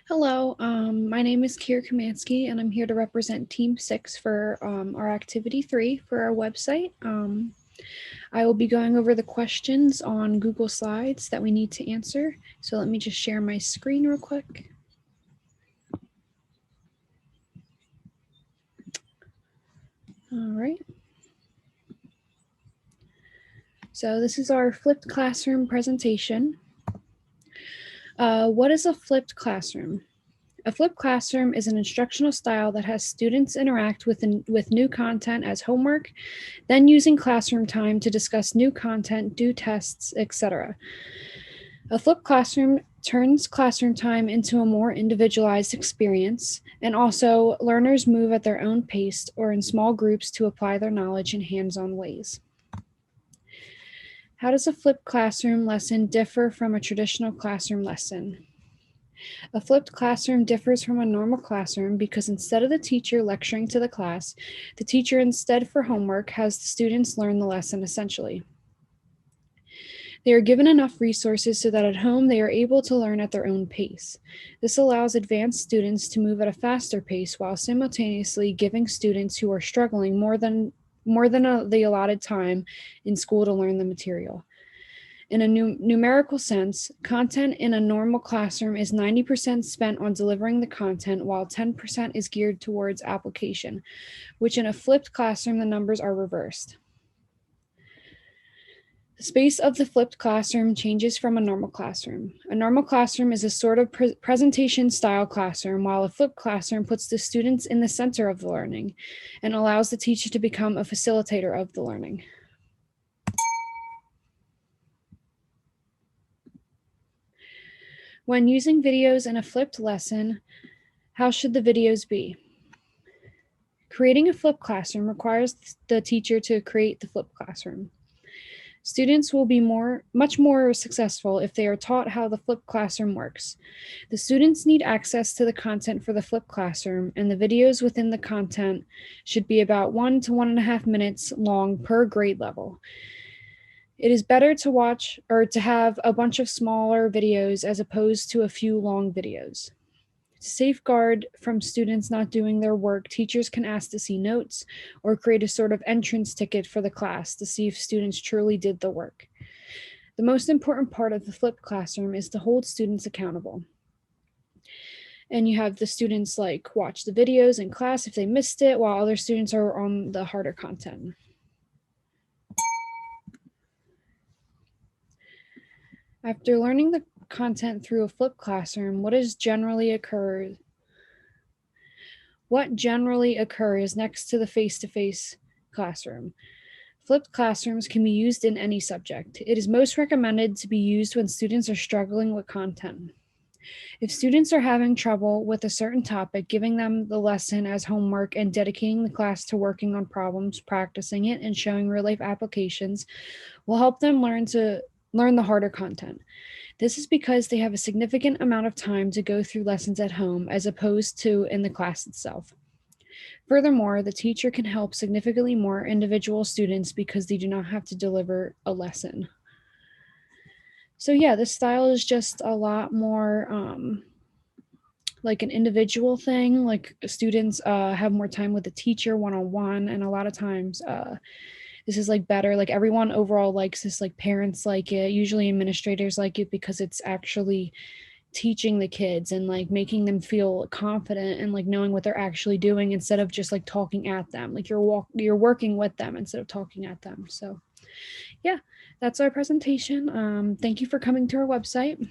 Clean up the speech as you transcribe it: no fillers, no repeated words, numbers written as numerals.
Hello, my name is Kier Kamansky, and I'm here to represent Team 6 for our Activity 3 for our website. I will be going over the questions on Google Slides that we need to answer. So let me just share my screen real quick. All right. So this is our flipped classroom presentation. What is a flipped classroom? A flipped classroom is an instructional style that has students interact with new content as homework, then using classroom time to discuss new content, do tests, etc. A flipped classroom turns classroom time into a more individualized experience, and also learners move at their own pace or in small groups to apply their knowledge in hands-on ways. How does a flipped classroom lesson differ from a traditional classroom lesson? A flipped classroom differs from a normal classroom because instead of the teacher lecturing to the class, the teacher instead for homework has the students learn the lesson essentially. They are given enough resources so that at home they are able to learn at their own pace. This allows advanced students to move at a faster pace while simultaneously giving students who are struggling more than the allotted time in school to learn the material. In a numerical sense, content in a normal classroom is 90% spent on delivering the content, while 10% is geared towards application, which in a flipped classroom, the numbers are reversed. The space of the flipped classroom changes from a normal classroom. A normal classroom is a sort of presentation style classroom, while a flipped classroom puts the students in the center of the learning and allows the teacher to become a facilitator of the learning. When using videos in a flipped lesson, how should the videos be? Creating a flipped classroom requires the teacher to create the flipped classroom. Students will be much more successful if they are taught how the flipped classroom works. The students need access to the content for the flipped classroom, and the videos within the content should be about 1 to 1.5 minutes long per grade level. It is better to watch or to have a bunch of smaller videos as opposed to a few long videos. To safeguard from students not doing their work, teachers can ask to see notes or create a sort of entrance ticket for the class to see if students truly did the work. The most important part of the flipped classroom is to hold students accountable. And you have the students like watch the videos in class if they missed it, while other students are on the harder content. After learning the content through a flipped classroom, what generally occurs next to the face-to-face classroom? Flipped classrooms can be used in any subject. It is most recommended to be used when students are struggling with content. If students are having trouble with a certain topic, giving them the lesson as homework and dedicating the class to working on problems, practicing it, and showing real-life applications will help them learn the harder content. This is because they have a significant amount of time to go through lessons at home as opposed to in the class itself. Furthermore, the teacher can help significantly more individual students because they do not have to deliver a lesson. So yeah, this style is just a lot more like an individual thing. Like students have more time with the teacher one-on-one, and a lot of times this is like better. Like everyone overall likes this, like parents like it, usually administrators like it because it's actually teaching the kids and like making them feel confident and like knowing what they're actually doing instead of just like talking at them. Like you're working with them instead of talking at them. So yeah, that's our presentation. Thank you for coming to our website.